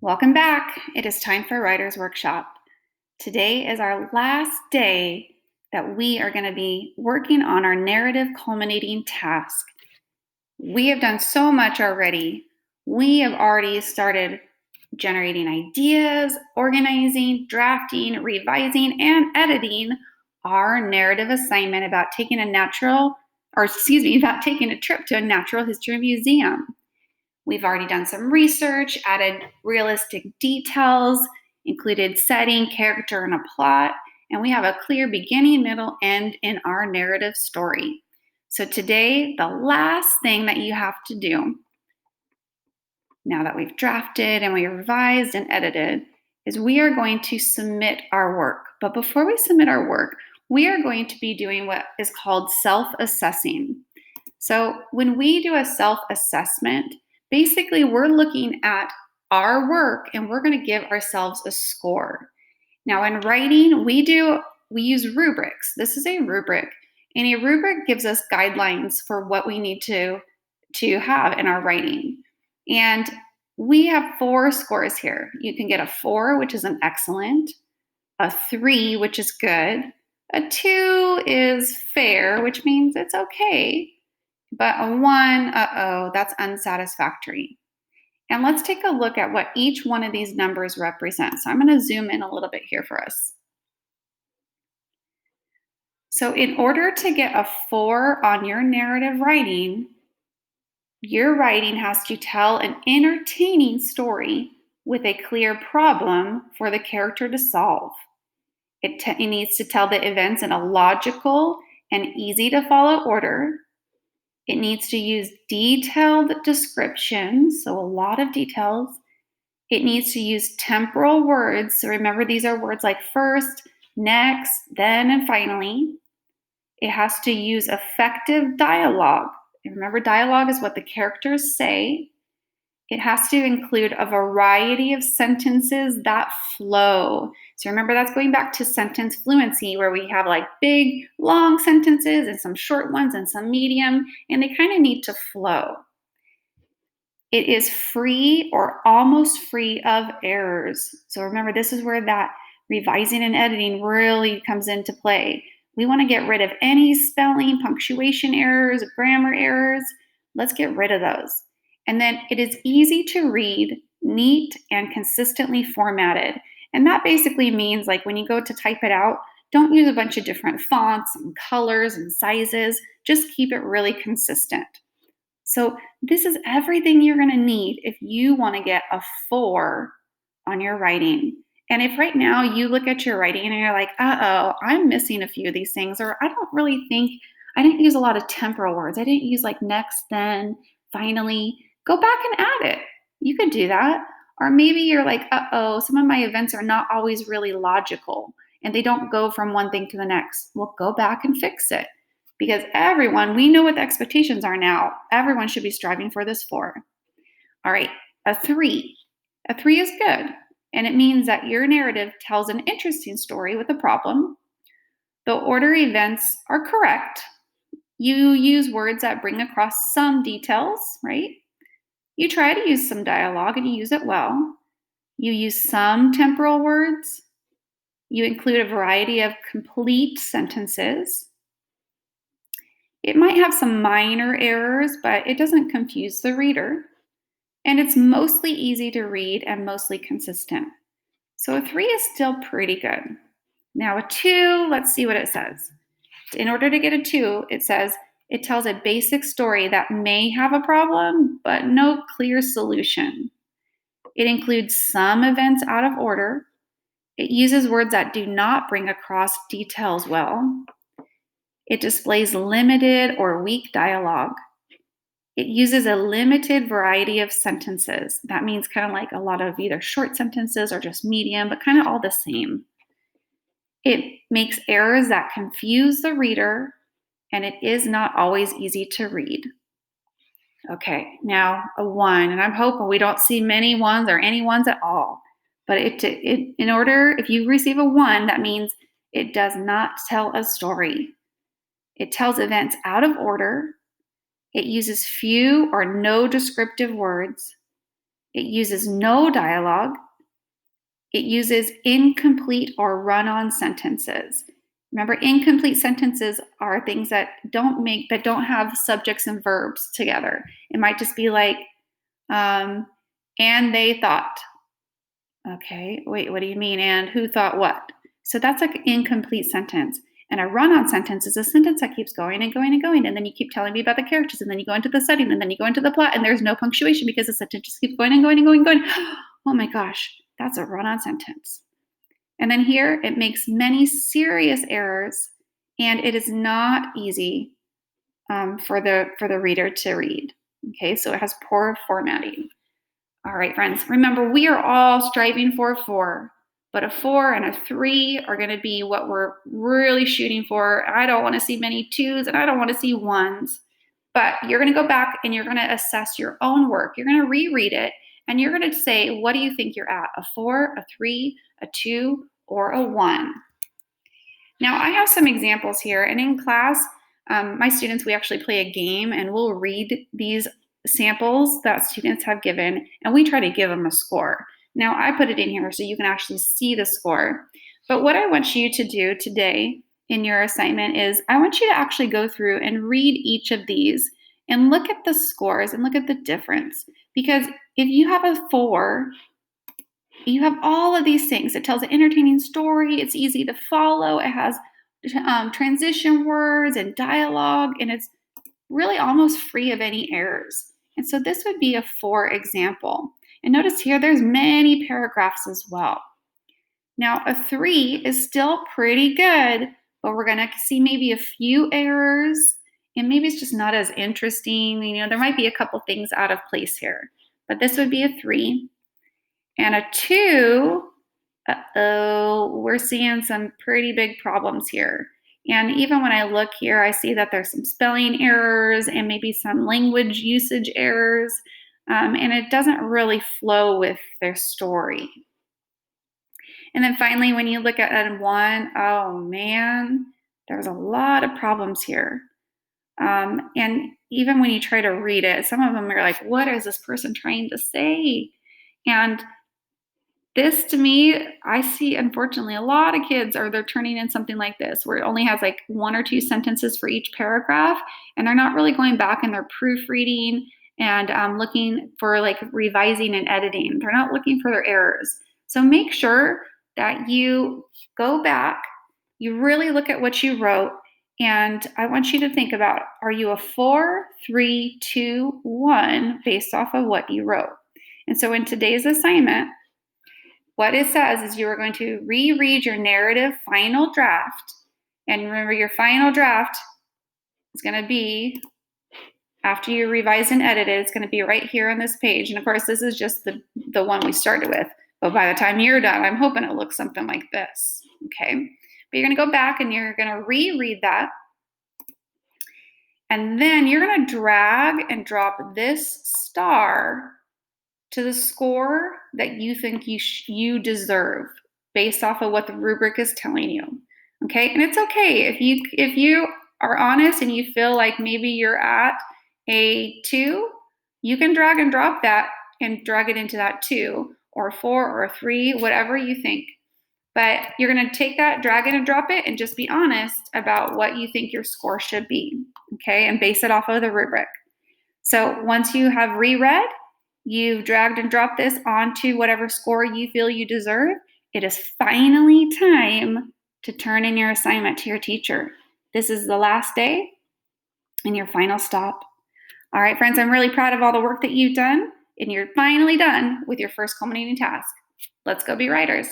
Welcome back. It is time for Writer's Workshop. Today is our last day that we are going to be working on our narrative culminating task. We have done so much already. We have already started generating ideas, organizing, drafting, revising, and editing our narrative assignment about taking about taking a trip to a natural history museum. We've already done some research, added realistic details, included setting, character, and a plot, and we have a clear beginning, middle, end in our narrative story. So today, the last thing that you have to do, now that we've drafted and we revised and edited, is we are going to submit our work. But before we submit our work, we are going to be doing what is called self-assessing. So when we do a self-assessment, basically we're looking at our work and we're going to give ourselves a score. Now in writing, we use rubrics. This is a rubric, and a rubric gives us guidelines for what we need to have in our writing. And we have 4 scores here. You can get a 4, which is an excellent, a 3, which is good, a 2 is fair, which means it's okay, but a 1, that's unsatisfactory. And let's take a look at what each one of these numbers represents. So I'm going to zoom in a little bit here for us. So in order to get a 4 on your narrative writing, your writing has to tell an entertaining story with a clear problem for the character to solve. It needs to tell the events in a logical and easy to follow order. It needs to use detailed descriptions, so a lot of details. It needs to use temporal words. So remember, these are words like first, next, then, and finally. It has to use effective dialogue. And remember, dialogue is what the characters say. It has to include a variety of sentences that flow. So remember, that's going back to sentence fluency, where we have like big, long sentences and some short ones and some medium, and they kind of need to flow. It is free or almost free of errors. So remember, this is where that revising and editing really comes into play. We want to get rid of any spelling, punctuation errors, grammar errors. Let's get rid of those. And then it is easy to read, neat, and consistently formatted. And that basically means, like, when you go to type it out, don't use a bunch of different fonts and colors and sizes. Just keep it really consistent. So this is everything you're going to need if you want to get a 4 on your writing. And if right now you look at your writing and you're like, I'm missing a few of these things, or I didn't use a lot of temporal words. I didn't use like next, then, finally. Go back and add it. You could do that. Or maybe you're like, some of my events are not always really logical and they don't go from one thing to the next. Well, go back and fix it. Because we know what the expectations are now. Everyone should be striving for this 4. All right, a 3. A 3 is good. And it means that your narrative tells an interesting story with a problem. The order events are correct. You use words that bring across some details, right? You try to use some dialogue and you use it well. You use some temporal words. You include a variety of complete sentences. It might have some minor errors, but it doesn't confuse the reader. And it's mostly easy to read and mostly consistent. So a 3 is still pretty good. Now a 2, let's see what it says. In order to get a 2, it says it tells a basic story that may have a problem, but no clear solution. It includes some events out of order. It uses words that do not bring across details well. It displays limited or weak dialogue. It uses a limited variety of sentences. That means kind of like a lot of either short sentences or just medium, but kind of all the same. It makes errors that confuse the reader, and it is not always easy to read. Okay, now a 1, and I'm hoping we don't see many 1s or any 1s at all. But if you receive a 1, that means it does not tell a story. It tells events out of order. It uses few or no descriptive words. It uses no dialogue. It uses incomplete or run-on sentences. Remember, incomplete sentences are things that don't have subjects and verbs together. It might just be like, and they thought. Okay, wait, what do you mean? And who thought what? So that's like an incomplete sentence. And a run-on sentence is a sentence that keeps going and going and going. And then you keep telling me about the characters, and then you go into the setting, and then you go into the plot, and there's no punctuation because the sentence just keeps going and going and going and going. Oh my gosh, that's a run-on sentence. And then here it makes many serious errors, and it is not easy for the reader to read. Okay, so it has poor formatting. All right, friends, remember we are all striving for a 4, but a 4 and a 3 are going to be what we're really shooting for. I don't want to see many 2s, and I don't want to see 1s. But you're going to go back and you're going to assess your own work. You're going to reread it, and you're going to say, what do you think you're at? A 4, a 3, a 2, or a 1? Now, I have some examples here, and in class, my students, we actually play a game, and we'll read these samples that students have given, and we try to give them a score. Now, I put it in here so you can actually see the score. But what I want you to do today in your assignment is I want you to actually go through and read each of these and look at the scores and look at the difference. Because if you have a 4, you have all of these things. It tells an entertaining story. It's easy to follow. It has transition words and dialogue, and it's really almost free of any errors. And so this would be a 4 example. And notice here, there's many paragraphs as well. Now, a 3 is still pretty good, but we're going to see maybe a few errors, and maybe it's just not as interesting. You know, there might be a couple things out of place here, but this would be a 3. And a 2, we're seeing some pretty big problems here. And even when I look here, I see that there's some spelling errors and maybe some language usage errors, and it doesn't really flow with their story. And then finally, when you look at a 1, oh man, there's a lot of problems here. And even when you try to read it, some of them are like, what is this person trying to say? And this, to me, I see, unfortunately, a lot of kids they're turning in something like this, where it only has like 1 or 2 sentences for each paragraph, and they're not really going back and they're proofreading and looking for like revising and editing. They're not looking for their errors. So make sure that you go back, you really look at what you wrote, and I want you to think about, are you a 4, 3, 2, 1 based off of what you wrote? And so in today's assignment, what it says is you are going to reread your narrative final draft. And remember, your final draft is going to be, after you revise and edit it, it's going to be right here on this page. And of course, this is just the one we started with. But by the time you're done, I'm hoping it looks something like this. Okay. But you're going to go back and you're going to reread that. And then you're going to drag and drop this star to the score that you think you deserve based off of what the rubric is telling you. Okay, and it's okay if you are honest and you feel like maybe you're at a 2, you can drag and drop that and drag it into that 2 or 4 or 3, whatever you think. But you're going to take that, drag it and drop it, and just be honest about what you think your score should be. Okay, and base it off of the rubric. So once you have reread, you've dragged and dropped this onto whatever score you feel you deserve, it is finally time to turn in your assignment to your teacher. This is the last day and your final stop. All right, friends, I'm really proud of all the work that you've done, and you're finally done with your first culminating task. Let's go be writers.